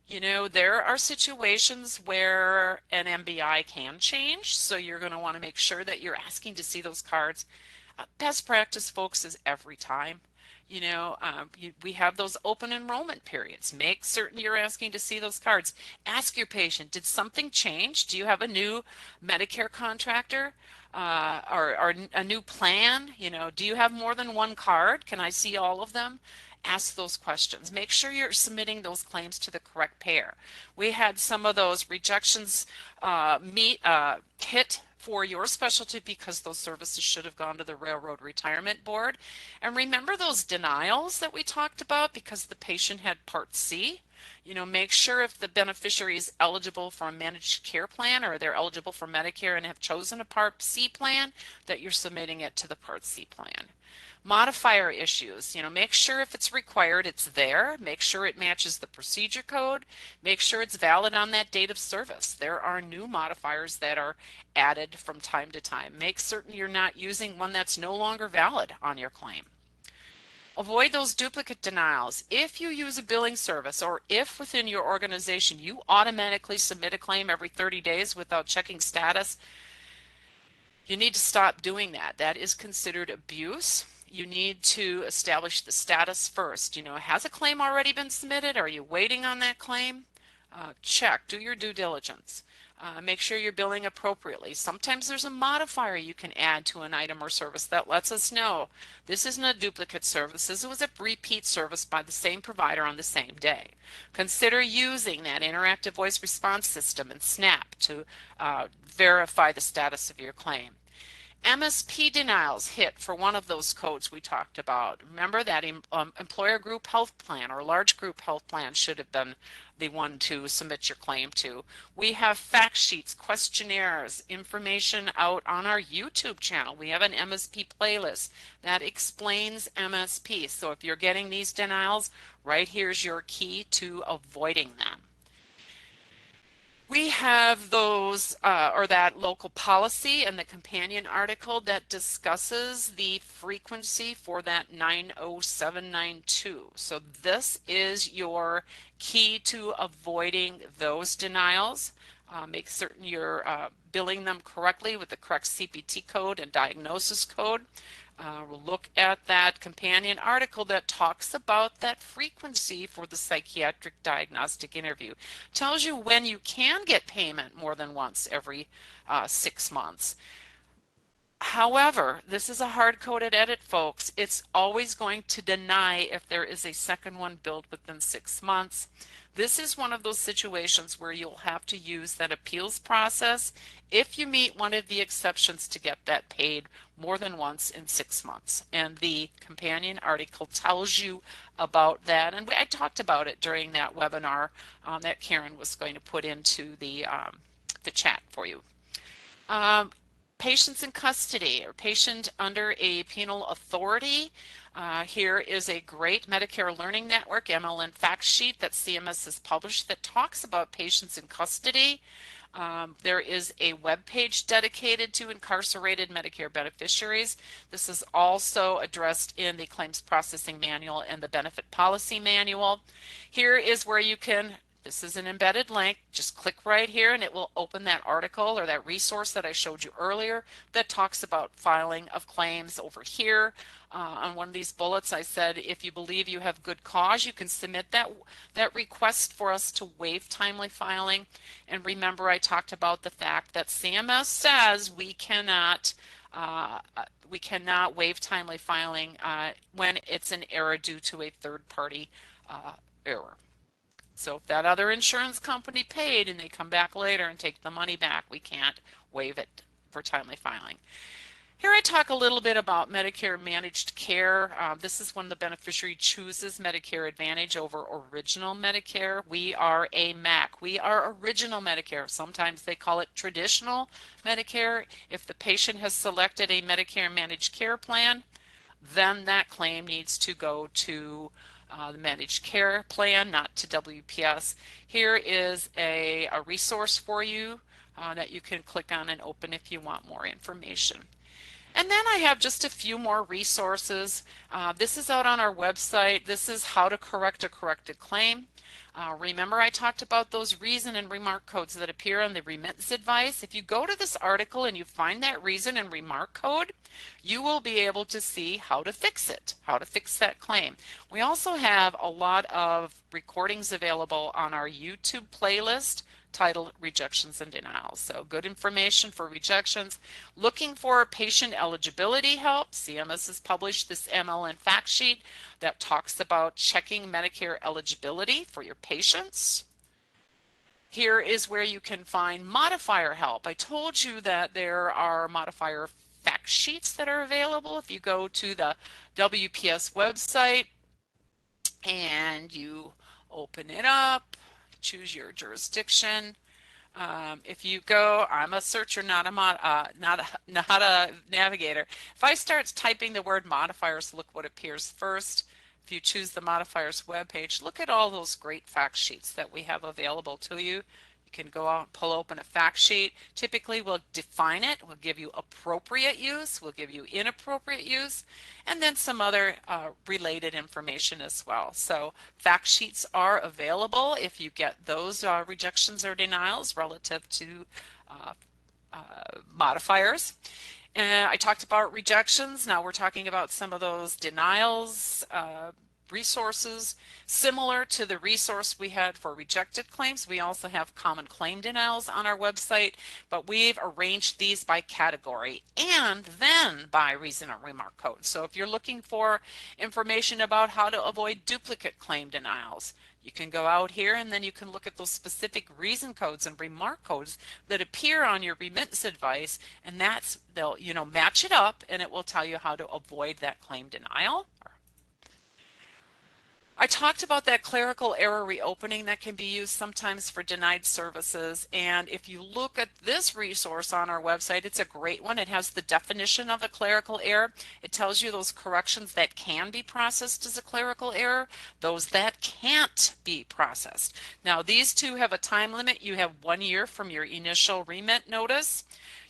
There are situations where an MBI can change, so you're going to want to make sure that you're asking to see those cards. Best practice, folks, is every time. We have those open enrollment periods. Make certain you're asking to see those cards. Ask your patient, did something change? Do you have a new Medicare contractor or a new plan? Do you have more than one card? Can I see all of them? Ask those questions. Make sure you're submitting those claims to the correct payer. We had some of those rejections hit for your specialty because those services should have gone to the Railroad Retirement Board. And remember those denials that we talked about because the patient had Part C? Make sure if the beneficiary is eligible for a managed care plan or they're eligible for Medicare and have chosen a Part C plan, that you're submitting it to the Part C plan. Modifier issues, make sure if it's required, it's there. Make sure it matches the procedure code. Make sure it's valid on that date of service. There are new modifiers that are added from time to time. Make certain you're not using one that's no longer valid on your claim. Avoid those duplicate denials. If you use a billing service or if within your organization you automatically submit a claim every 30 days without checking status, you need to stop doing that. That is considered abuse. You need to establish the status first. Has a claim already been submitted? Are you waiting on that claim? Check, do your due diligence. Make sure you're billing appropriately. Sometimes there's a modifier you can add to an item or service that lets us know this isn't a duplicate service. This was a repeat service by the same provider on the same day. Consider using that interactive voice response system in SNAP to verify the status of your claim. MSP denials hit for one of those codes we talked about. Remember that employer group health plan or large group health plan should have been the one to submit your claim to. We have fact sheets, questionnaires, information out on our YouTube channel. We have an MSP playlist that explains MSP. So if you're getting these denials, right here's your key to avoiding them. We have those, or that local policy and the companion article that discusses the frequency for that 90792. So this is your key to avoiding those denials. Make certain you're billing them correctly with the correct CPT code and diagnosis code. We'll look at that companion article that talks about that frequency for the psychiatric diagnostic interview. Tells you when you can get payment more than once every 6 months. However, this is a hard-coded edit, folks. It's always going to deny if there is a second one billed within 6 months. This is one of those situations where you'll have to use that appeals process if you meet one of the exceptions to get that paid more than once in 6 months. And the companion article tells you about that. And I talked about it during that webinar that Karen was going to put into the chat for you. Patients in custody or patient under a penal authority. Here is a great Medicare Learning Network MLN fact sheet that CMS has published that talks about patients in custody. There is a web page dedicated to incarcerated Medicare beneficiaries. This is also addressed in the Claims Processing Manual and the Benefit Policy Manual. Here is where you can This is an embedded link. Just click right here and it will open that article or that resource that I showed you earlier that talks about filing of claims over here. On one of these bullets I said if you believe you have good cause you can submit that request for us to waive timely filing. And remember I talked about the fact that CMS says we cannot waive timely filing when it's an error due to a third-party error. So if that other insurance company paid and they come back later and take the money back, we can't waive it for timely filing. Here I talk a little bit about Medicare managed care. This is when the beneficiary chooses Medicare Advantage over original Medicare. We are a MAC. We are original Medicare. Sometimes they call it traditional Medicare. If the patient has selected a Medicare managed care plan, then that claim needs to go to the managed care plan, not to WPS. Here is a resource for you that you can click on and open if you want more information. And then I have just a few more resources. This is out on our website. This is how to correct a corrected claim. Remember I talked about those reason and remark codes that appear on the remittance advice. If you go to this article and you find that reason and remark code, you will be able to see how to fix it, how to fix that claim. We also have a lot of recordings available on our YouTube playlist titled Rejections and Denials. So good information for rejections. Looking for patient eligibility help, CMS has published this MLN fact sheet that talks about checking Medicare eligibility for your patients. Here is where you can find modifier help. I told you that there are modifier fact sheets that are available. If you go to the WPS website and you open it up, choose your jurisdiction. If you go, I'm a searcher, not a navigator. If I start typing the word modifiers, look what appears first. If you choose the modifiers webpage, look at all those great fact sheets that we have available to you. You can go out and pull open a fact sheet. Typically we'll define it, we'll give you appropriate use, we'll give you inappropriate use, and then some other related information as well. So fact sheets are available if you get those rejections or denials relative to modifiers. I talked about rejections. Now we're talking about some of those denials resources. Similar to the resource we had for rejected claims, we also have common claim denials on our website, but we've arranged these by category and then by reason or remark code. So if you're looking for information about how to avoid duplicate claim denials, you can go out here and then you can look at those specific reason codes and remark codes that appear on your remittance advice, and they'll match it up and it will tell you how to avoid that claim denial. I talked about that clerical error reopening that can be used sometimes for denied services, and if you look at this resource on our website, it's a great one. It has the definition of a clerical error. It tells you those corrections that can be processed as a clerical error, those that can't be processed. Now these two have a time limit. You have 1 year from your initial remit notice.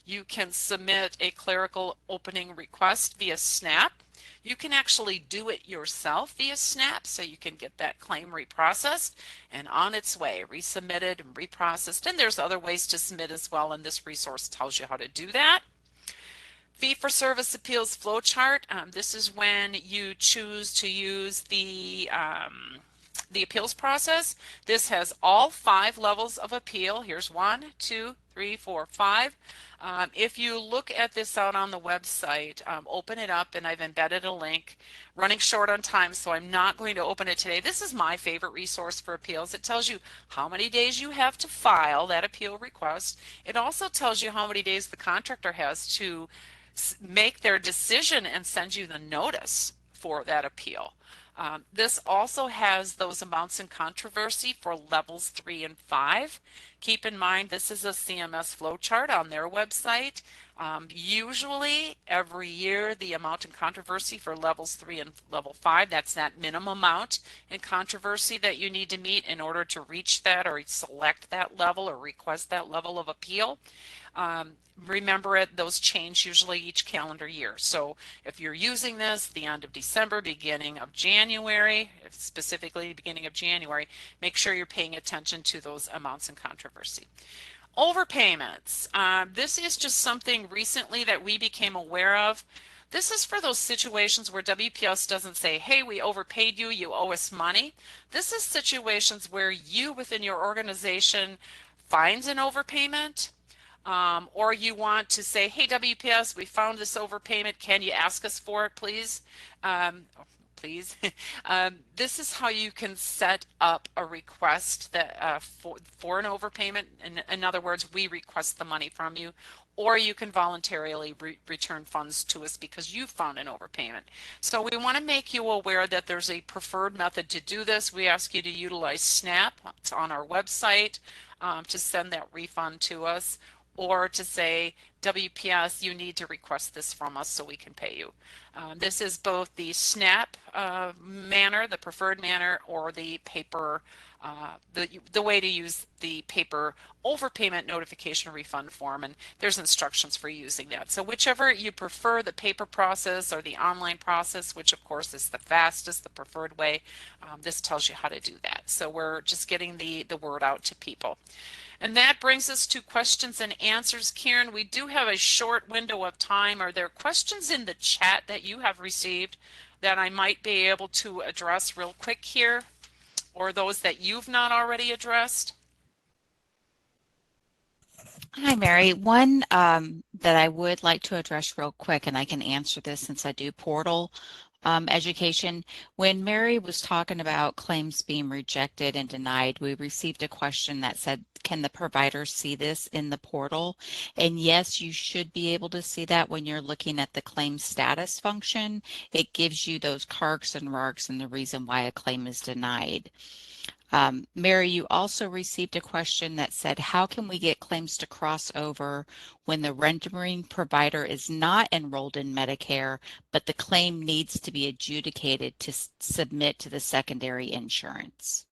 You can submit a clerical opening request via SNAP. You can actually do it yourself via SNAP, so you can get that claim reprocessed and on its way, resubmitted and reprocessed. And there's other ways to submit as well, and this resource tells you how to do that. Fee-for-service appeals flowchart. This is when you choose to use the appeals process. This has all 5 levels of appeal. Here's 1, 2, 3, 4, 5. If you look at this out on the website, open it up, and I've embedded a link. Running short on time, so I'm not going to open it today. This is my favorite resource for appeals. It tells you how many days you have to file that appeal request. It also tells you how many days the contractor has to make their decision and send you the notice for that appeal. This also has those amounts in controversy for levels 3 and 5. Keep in mind this is a CMS flowchart on their website. Usually every year the amount in controversy for levels 3 and level 5, that's that minimum amount in controversy that you need to meet in order to reach that or select that level or request that level of appeal. Remember it, those change usually each calendar year. So if you're using this the end of December, beginning of January, specifically beginning of January, make sure you're paying attention to those amounts in controversy. Overpayments. This is just something recently that we became aware of. This is for those situations where WPS doesn't say, hey, we overpaid you, you owe us money. This is situations where you within your organization finds an overpayment, or you want to say, hey, WPS, we found this overpayment. Can you ask us for it, please? Please. This is how you can set up a request that for an overpayment. In other words, we request the money from you, or you can voluntarily return funds to us because you found an overpayment. So we want to make you aware that there's a preferred method to do this. We ask you to utilize SNAP. It's on our website to send that refund to us, or to say, WPS, you need to request this from us so we can pay you. This is both the SNAP manner, the preferred manner, or the paper, the way to use the paper overpayment notification refund form, and there's instructions for using that. So whichever you prefer, the paper process or the online process, which of course is the fastest, the preferred way, this tells you how to do that. So we're just getting the word out to people. And that brings us to questions and answers. Karen, we do have a short window of time. Are there questions in the chat that you have received that I might be able to address real quick here, or those that you've not already addressed? Hi, Mary. One that I would like to address real quick, and I can answer this since I do portal education. When Mary was talking about claims being rejected and denied, we received a question that said, can the provider see this in the portal? And yes, you should be able to see that when you're looking at the claim status function. It gives you those CARCs and RARCs and the reason why a claim is denied. Mary, you also received a question that said, how can we get claims to cross over when the rendering provider is not enrolled in Medicare, but the claim needs to be adjudicated to submit to the secondary insurance?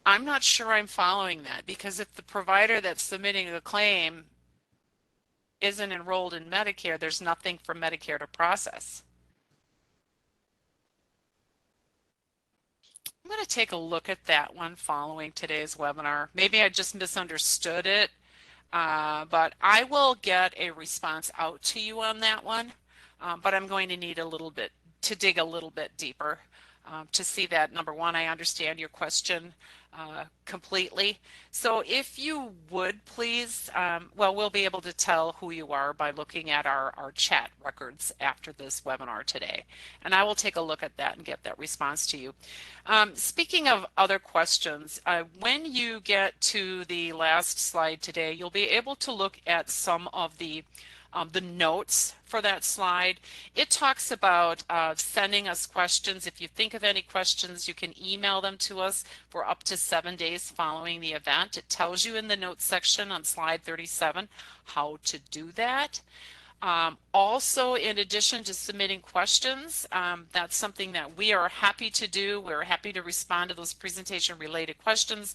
I'm not sure I'm following that, because if the provider that's submitting the claim isn't enrolled in Medicare, there's nothing for Medicare to process. I'm going to take a look at that one following today's webinar. Maybe I just misunderstood it, but I will get a response out to you on that one. But I'm going to need a little bit to dig a little bit deeper to see that. Number one, I understand your question completely. So if you would please, well, we'll be able to tell who you are by looking at our chat records after this webinar today. And I will take a look at that and get that response to you. Speaking of other questions, when you get to the last slide today, you'll be able to look at some of the notes for that slide. It talks about sending us questions. If you think of any questions, you can email them to us for up to 7 days following the event. It tells you in the notes section on slide 37 how to do that. Also, in addition to submitting questions, that's something that we are happy to do. We're happy to respond to those presentation related questions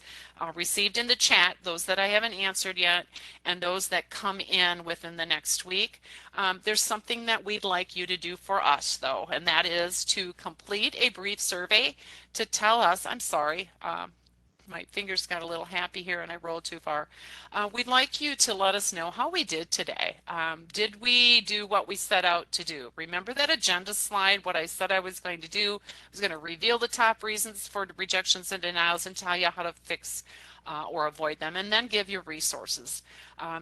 received in the chat, those that I haven't answered yet, and those that come in within the next week. There's something that we'd like you to do for us though, and that is to complete a brief survey to tell us, I'm sorry, my fingers got a little happy here and I rolled too far. We'd like you to let us know how we did today. Did we do what we set out to do? Remember that agenda slide, what I said I was going to do? I was going to reveal the top reasons for rejections and denials and tell you how to fix or avoid them, and then give you resources.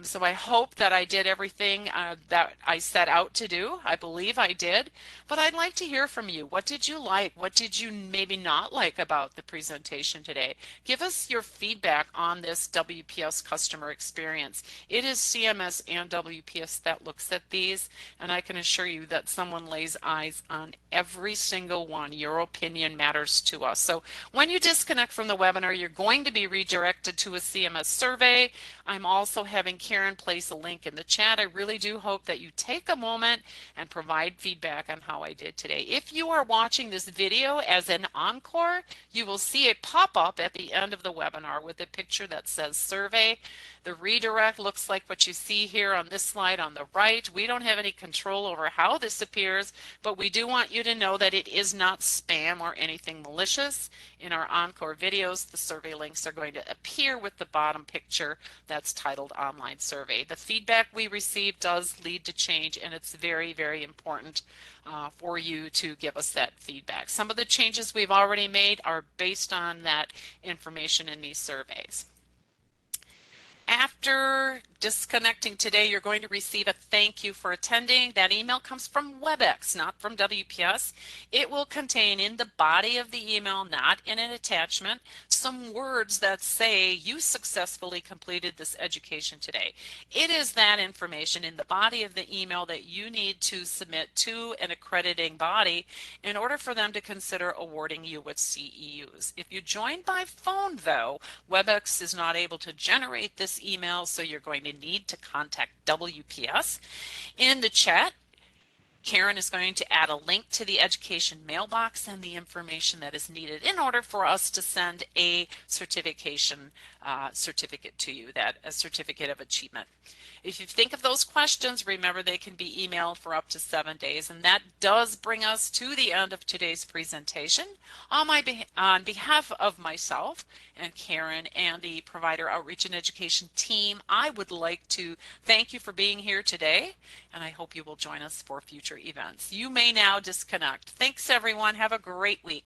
So I hope that I did everything that I set out to do. I believe I did, but I'd like to hear from you. What did you like? What did you maybe not like about the presentation today? Give us your feedback on this WPS customer experience. It is CMS and WPS that looks at these, and I can assure you that someone lays eyes on every single one. Your opinion matters to us. So when you disconnect from the webinar, you're going to be redirected directed to a CMS survey. I'm also having Karen place a link in the chat. I really do hope that you take a moment and provide feedback on how I did today. If you are watching this video as an encore, you will see a pop-up at the end of the webinar with a picture that says survey. The redirect looks like what you see here on this slide on the right. We don't have any control over how this appears, but we do want you to know that it is not spam or anything malicious. In our encore videos, the survey links are going to appear with the bottom picture that's titled Online Survey. The feedback we receive does lead to change, and it's very, very important for you to give us that feedback. Some of the changes we've already made are based on that information in these surveys. After disconnecting today, you're going to receive a thank you for attending. That email comes from WebEx, not from WPS. It will contain in the body of the email, not in an attachment, some words that say you successfully completed this education today. It is that information in the body of the email that you need to submit to an accrediting body in order for them to consider awarding you with CEUs. If you join by phone, though, WebEx is not able to generate this email, so you're going to need to contact WPS. In the chat, Karen is going to add a link to the education mailbox and the information that is needed in order for us to send a certificate to you, that a certificate of achievement. If you think of those questions, remember they can be emailed for up to 7 days, and that does bring us to the end of today's presentation. On behalf of myself and Karen and the Provider Outreach and Education team, I would like to thank you for being here today, and I hope you will join us for future events. You may now disconnect. Thanks, everyone. Have a great week.